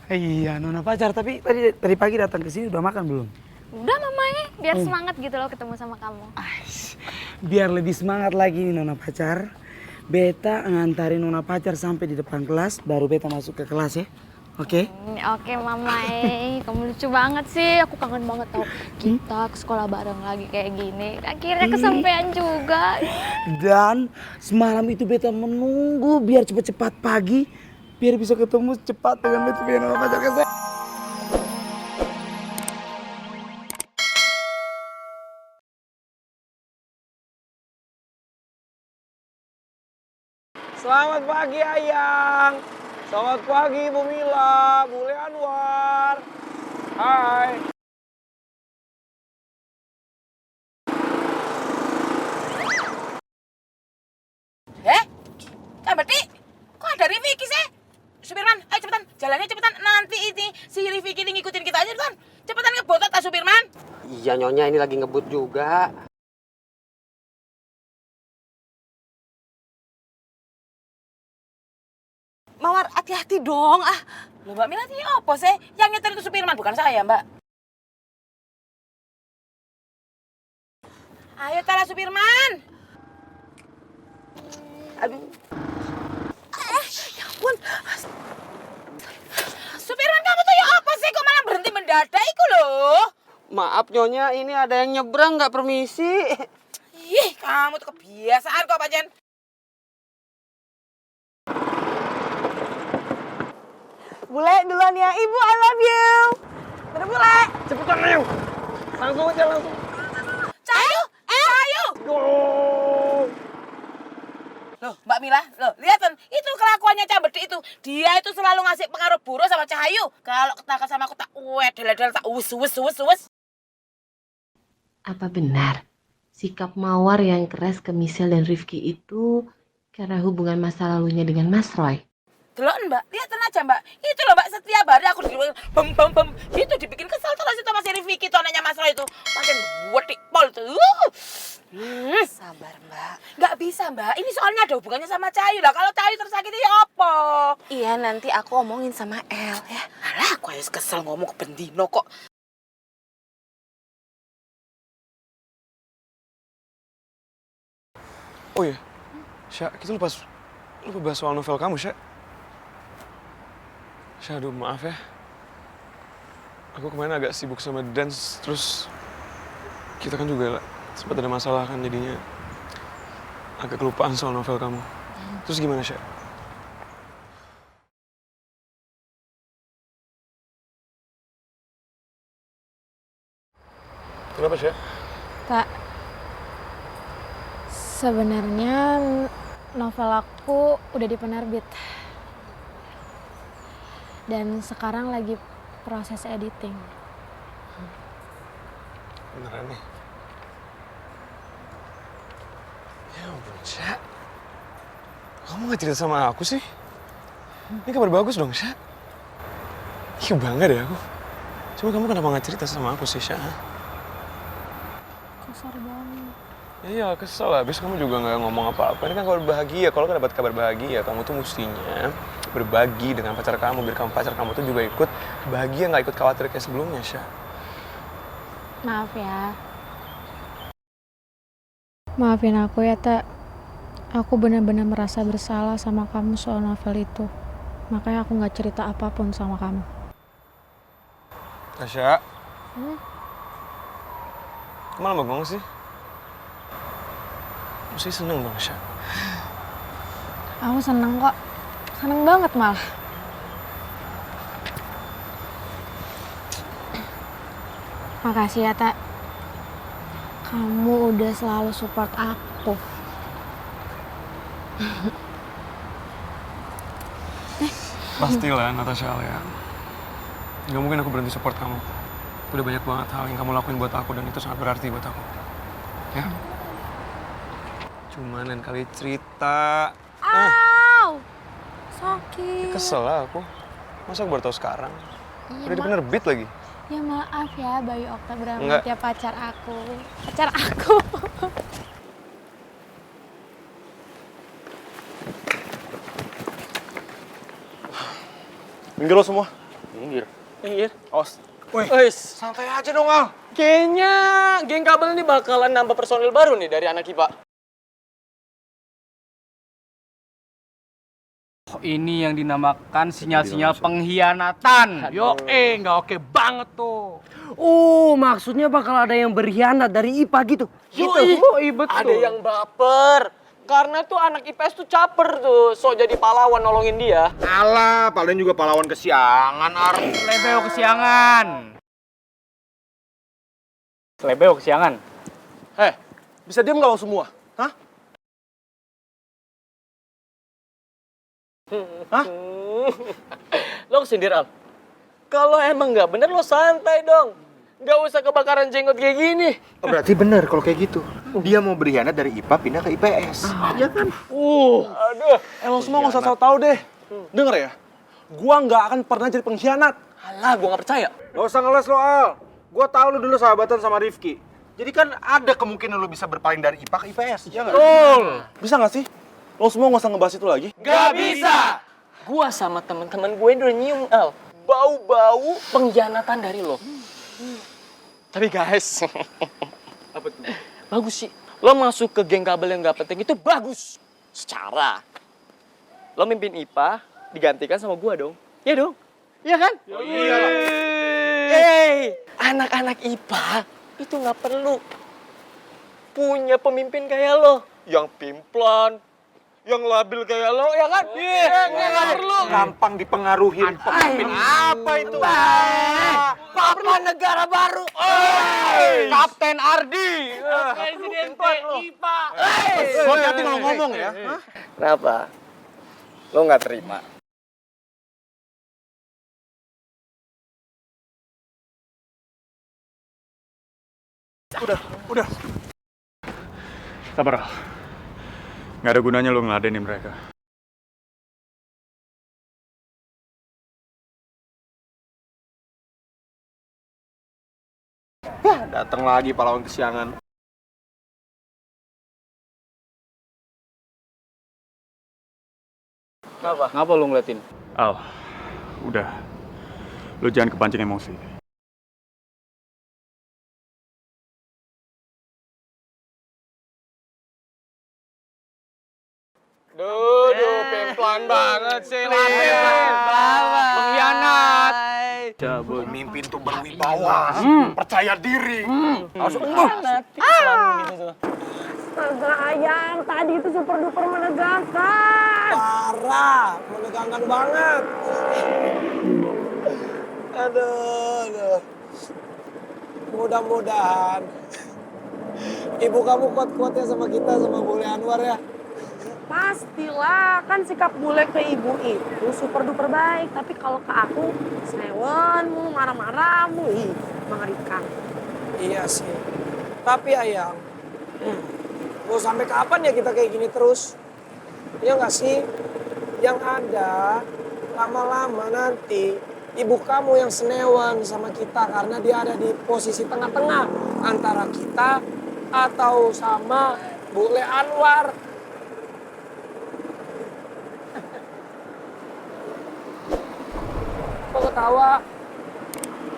Iya, nona pacar. Tapi tadi pagi datang ke sini udah makan belum? Udah mamanya, biar semangat gitu loh ketemu sama kamu. Biar lebih semangat lagi nih nona pacar. Beta ngantarin nona pacar sampai di depan kelas, baru beta masuk ke kelas ya. Oke? Oke mamai, kamu lucu banget sih. Aku kangen banget tau kita ke sekolah bareng lagi kayak gini. Akhirnya kesampaian juga. Dan semalam itu beta menunggu biar cepat-cepat pagi, biar bisa ketemu cepat dengan beta punya nona pacar ke saya. Selamat pagi Ayang. Selamat pagi Bu Mila, Bule Anwar. Hai. Kak Berti, kok ada Rifiki sih? Supirman, ayo cepetan, jalannya cepetan. Nanti ini si Rifiki ini ngikutin kita aja, cepetan. Cepetan ngebotot ah Supirman. Iya Nyonya, ini lagi ngebut juga. Mawar, hati-hati dong. Loh Mbak Mila ini apa sih? Yang nyetir itu Supirman, bukan saya Mbak. Ayo tala Supirman. Aduh. Ya ampun. Supirman kamu tuh ya apa sih? Kok malah berhenti mendadak iku loh? Maaf Nyonya, ini ada yang nyebrang nggak permisi. Ih, kamu tuh kebiasaan kok Pak Jen. Bule duluan ya, Ibu I love you. Bener Bule. Cepetan ayo. Langsung aja langsung. Cahayu, Cahayu. Go. Loh, Mbak Mila, loh, lihat kan, itu kelakuannya Cak Bedi itu. Dia itu selalu ngasih pengaruh buruk sama Cahayu. Kalau ketakan sama aku tak wedel-wedel, tak uwes. Apa benar sikap Mawar yang keras ke Michelle dan Rifki itu karena hubungan masa lalunya dengan Mas Roy? Delok Mbak, lihat aja Mbak. Itu loh Mbak, setiap hari aku bem. Itu dibikin kesel terus itu masih Rifki itu anaknya Mas Roy itu. Makin wedik pol tuh. Sabar Mbak. Nggak bisa Mbak, ini soalnya ada hubungannya sama Cahayu lah. Kalau Cahayu tersakiti ya apa? Iya nanti aku omongin sama El ya. Alah, aku harus kesel ngomong ke Bendino kok. Oh iya, Sya, kita lupa bahas soal novel kamu, Sya. Sya, aduh maaf ya. Aku kemarin agak sibuk sama dance, terus kita kan juga sempat ada masalah kan jadinya agak kelupaan soal novel kamu. Terus gimana, Sya? Kenapa, Sya? Tak, sebenarnya novel aku udah di penerbit. Dan sekarang lagi proses editing. Beneran nih? Ya ampun, Sya. Kamu gak cerita sama aku sih? Ini kabar bagus dong, Sya. Ih, bangga deh aku. Cuma kamu kenapa gak cerita sama aku sih, Sya? Kasar banget. Ya iya, kesel lah. Habis kamu juga gak ngomong apa-apa. Ini kan kabar bahagia. Kalau kan dapat kabar bahagia, kamu tuh mestinya berbagi dengan pacar kamu. Biar pacar kamu tuh juga ikut bahagia, gak ikut khawatir kayak sebelumnya, Sya. Maaf ya. Maafin aku ya, Tak. Aku benar-benar merasa bersalah sama kamu soal novel itu. Makanya aku gak cerita apapun sama kamu. Tasya. Kamu malah bengong sih? Mesti seneng dong, Sya. Aku seneng kok. Seneng banget malah. Makasih ya, Tak. Kamu udah selalu support aku. Pastilah, Natasha Alia. Gak mungkin aku berhenti support kamu. Udah banyak banget hal yang kamu lakuin buat aku dan itu sangat berarti buat aku. Ya? Cuman lain kali cerita. Au! Sakit. Kesel lah aku. Masa aku baru tahu sekarang? Iya, Udah di penerbit lagi. Ya maaf ya, Bayu Okta Enggak. Bramantia pacar aku. Pacar aku. Minggir lo semua. Minggir. Awas. Wih, Santai aja dong, Al. kayaknya geng kabel ini bakalan nambah personil baru nih dari anak IPA. Ini yang dinamakan sinyal-sinyal pengkhianatan. Nggak oke banget tuh. Maksudnya bakal ada yang berkhianat dari IPA gitu. Betul. Ada yang baper. Karena tuh anak IPS tuh caper tuh, jadi pahlawan nolongin dia. Alah, paling juga pahlawan kesiangan, Ar. Slebeo kesiangan. Bisa diam nggak lo semua? Hah? Lo kesindir, Al. Kalau emang nggak bener lo santai dong. Nggak usah kebakaran jenggot kayak gini. Oh, berarti bener kalau kayak gitu. Dia mau berkhianat dari IPA pindah ke IPS. Iya kan? Aduh. Lo semua nggak usah tahu deh. Denger ya, gua nggak akan pernah jadi pengkhianat. Alah, gua nggak percaya. Gak usah ngeles lo, Al. Gua tahu lo dulu sahabatan sama Rifki. Jadi kan ada kemungkinan lo bisa berpaling dari IPA ke IPS, ya nggak? Bisa nggak sih? Lo semua nggak usah ngebahas itu lagi. Gak bisa. Gua sama teman-teman gue udah nyium, Al. Bau-bau pengkhianatan dari lo. Tapi guys, apa tuh? Bagus sih. Lo masuk ke geng kabel yang gak penting itu bagus. Secara lo mimpin IPA digantikan sama gua dong. Iya dong? Iya kan? Iya lah. Anak-anak IPA itu nggak perlu punya pemimpin kayak lo. Yang pimplan, yang labil kayak lo, ya kan? Iya, nggak perlu. Gampang dipengaruhin. Pemimpin apa itu? Papa negara baru. Kapten Ardi. Presiden IPA. Lo hati-hati kalau ngomong ya. Hah? Kenapa? Lo nggak terima? Udah. Sabar, Al. Nggak ada gunanya lo ngeladenin mereka. Datang lagi pahlawan kesiangan. Ngapa lu ngeliatin? Al, udah. Lo jangan kepancing emosi. Duh, pimplan banget sih, labil. Pengkhianat. Pemimpin tuh berwibawa, percaya diri. Harus Nanti selalu gitu tuh. Astaga, Ayang, tadi itu super duper menegangkan. Parah, menegangkan banget. Aduh. Mudah-mudahan ibu kamu kuat-kuatnya sama kita, sama Bule Anwar ya. Pastilah, kan sikap bule ke ibu itu super duper baik. Tapi kalau ke aku, senewanmu, marah-marahmu, mengerikan. Iya sih. Tapi Ayang, mau sampai kapan ya kita kayak gini terus? Iya nggak sih? Yang ada, lama-lama nanti ibu kamu yang senewan sama kita karena dia ada di posisi tengah-tengah antara kita atau sama Bule Anwar. Kok ketawa?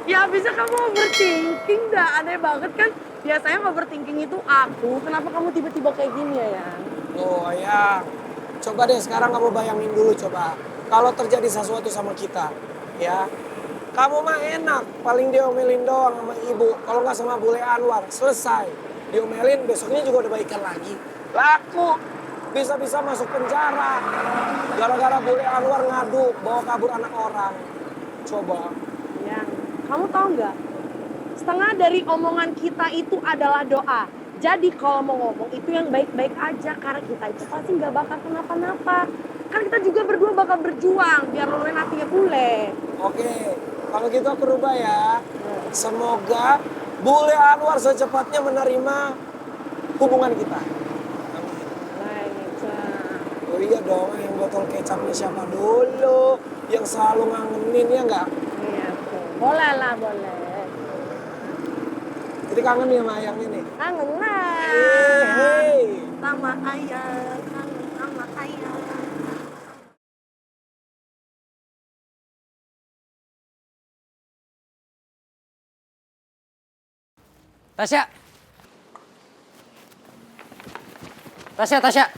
Ya bisa kamu overthinking dah, aneh banget kan. Biasanya overthinking itu aku, kenapa kamu tiba-tiba kayak gini ya? Oh ya, coba deh sekarang kamu bayangin dulu coba. Kalau terjadi sesuatu sama kita, ya. Kamu mah enak, paling diomelin doang sama ibu. Kalau nggak sama Bule Anwar, selesai. Diomelin, besoknya juga udah baikan lagi. Laku, bisa-bisa masuk penjara. Gara-gara Bule Anwar ngadu, bawa kabur anak orang. Coba. Ya, kamu tahu nggak? Setengah dari omongan kita itu adalah doa. Jadi kalau mau ngomong itu yang baik-baik aja karena kita itu pasti nggak bakal kenapa-napa. Kan kita juga berdua bakal berjuang biar luluhin hatinya Bule. Oke, kalau gitu aku rubah ya. Semoga Bule Anwar secepatnya menerima hubungan kita. Oh iya dong, yang botol kecapnya siapa dulu? Yang selalu ngangenin ya nggak? Iya, boleh lah, boleh. Jadi kangen nih sama ayangnya nih? Kangen lah. Hey. Sama ayah, kangen sama ayah. Tasya. Tasya.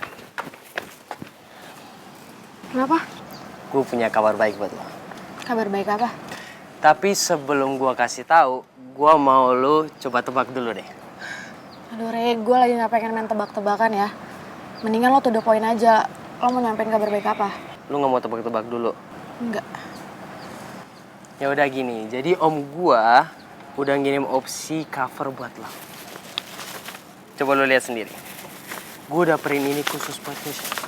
Kenapa? Gue punya kabar baik buat lo. Kabar baik apa? Tapi sebelum gue kasih tahu, gue mau lo coba tebak dulu deh. Aduh Re, gue lagi gak pengen main tebak-tebakan ya. Mendingan lo to the point aja. Lo mau nyampein kabar baik apa? Lo nggak mau tebak-tebak dulu? Enggak. Ya udah gini, jadi om gua udah ngirim opsi cover buat lo. Coba lo lihat sendiri. Gua udah print ini khusus buat Michelle.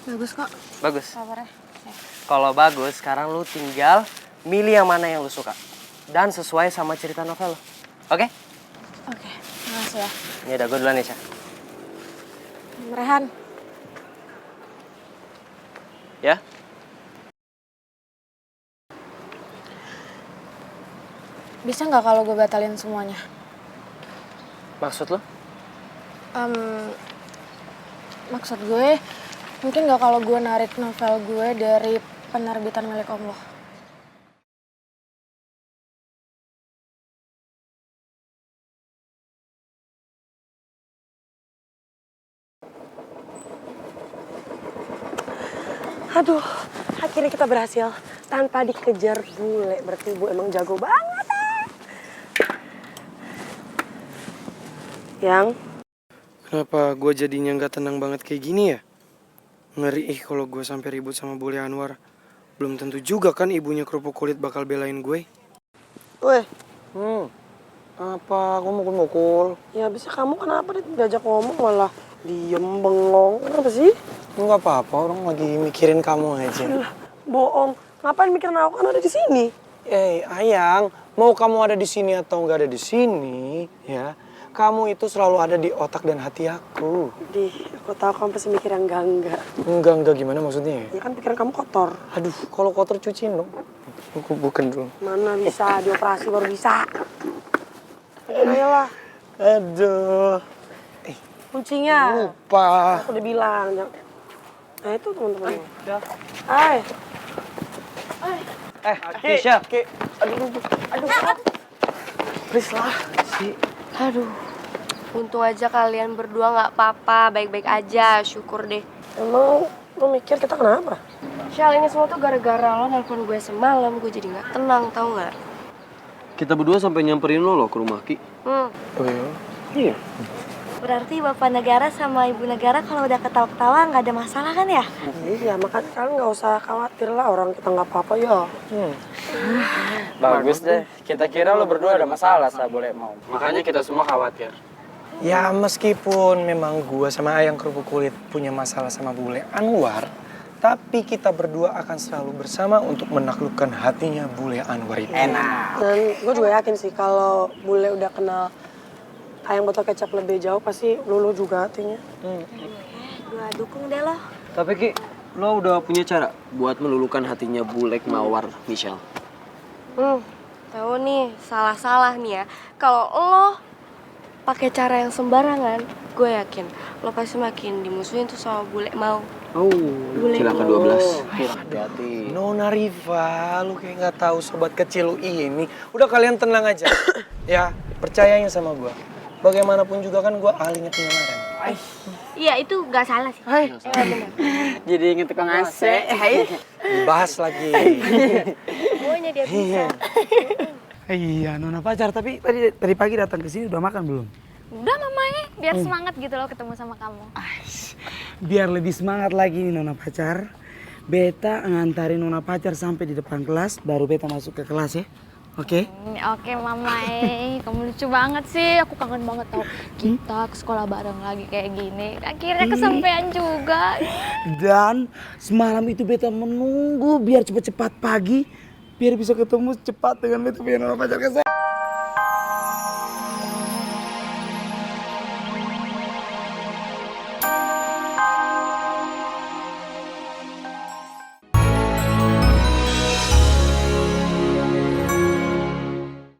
Bagus kok Bagus. kabarnya. Kalau bagus, sekarang lu tinggal milih yang mana yang lu suka. Dan sesuai sama cerita novel lo. Oke? Oke, makasih ya. Ya udah, gue duluan ya, Sya. Rehan, Ya? bisa nggak kalau gue batalin semuanya? Maksud lo? Maksud gue, mungkin nggak kalau gue narik novel gue dari penerbitan milik om lo? Aduh, akhirnya kita berhasil tanpa dikejar bule. Berarti Ibu emang jago banget. Yang? Kenapa gue jadinya nggak tenang banget kayak gini ya? Ngeri kalau gue sampai ribut sama Bule Anwar. Belum tentu juga kan ibunya kerupuk kulit bakal belain gue. Weh, Apa? Gue mukul-mukul. ya bisa kamu kenapa diajak ngomong malah diem bengong? Kenapa sih? Enggak apa-apa, orang lagi mikirin kamu aja. Bohong. Ngapain mikirin aku kan ada di sini? Ayang, mau kamu ada di sini atau nggak ada di sini, ya, kamu itu selalu ada di otak dan hati aku. Aku tahu kamu pasti mikir yang enggak. Enggak, gimana maksudnya? Ya kan pikiran kamu kotor. Aduh, kalau kotor cuciin dong. Bukan dulu. Mana bisa, dioperasi baru bisa. Ayolah. Aduh. Kuncinya. Lupa. Aku udah bilang. Nah itu teman-teman. Hai. Kisha. Aduh. Please lah. Aduh, untung aja kalian berdua nggak apa-apa, baik-baik aja, syukur deh. Emang lo mikir kita kenapa? Shal, ini semua tuh gara-gara lo nelfon gue semalam, gue jadi nggak tenang, tau nggak? Kita berdua sampai nyamperin lo ke rumah Ki. Oh iya? Berarti bapak negara sama ibu negara kalau udah ketawa-ketawa nggak ada masalah kan ya? Iya, makanya kalian nggak usah khawatir lah, orang kita nggak apa-apa ya. Bagus deh. Kita kira lo berdua ada masalah, saya boleh mau. Makanya kita semua khawatir. Ya meskipun memang gua sama Ayang kerupuk kulit punya masalah sama Bule Anwar, tapi kita berdua akan selalu bersama untuk menaklukkan hatinya Bule Anwar itu. Enak. Dan gue juga yakin sih kalau bule udah kenal ayam botol kecap lebih jauh, pasti lulu juga hatinya. Gue dukung deh lo. Tapi Ki, lo udah punya cara buat meluluhkan hatinya Bulek Mawar Michelle? Tahu nih, salah-salah nih ya. Kalau lo pakai cara yang sembarangan, gue yakin lo pasti makin dimusuhin tuh sama bule mau. Oh, silakan 12. Hati-hati. Nona Riva, lu kayak nggak tahu sobat kecil lu ini. Udah kalian tenang aja. Ya, percayain sama gua. Bagaimanapun juga kan gua ahlinya penyamaran. Iya, itu gak salah sih. Jadi inget tukang AC. Dibahas lagi. Semuanya dia bisa. Iya, Nona pacar. Tapi tadi pagi datang ke sini udah makan belum? Udah mamanya, biar semangat gitu loh ketemu sama kamu. Biar lebih semangat lagi nih Nona pacar. Beta ngantarin Nona pacar sampai di depan kelas, baru beta masuk ke kelas ya. Oke? Oke mama, kamu lucu banget sih. Aku kangen banget tau kita ke sekolah bareng lagi kayak gini. Akhirnya kesampaian juga. Dan semalam itu beta menunggu biar cepat-cepat pagi, biar bisa ketemu cepat dengan beta punya Nona pacar ke saya.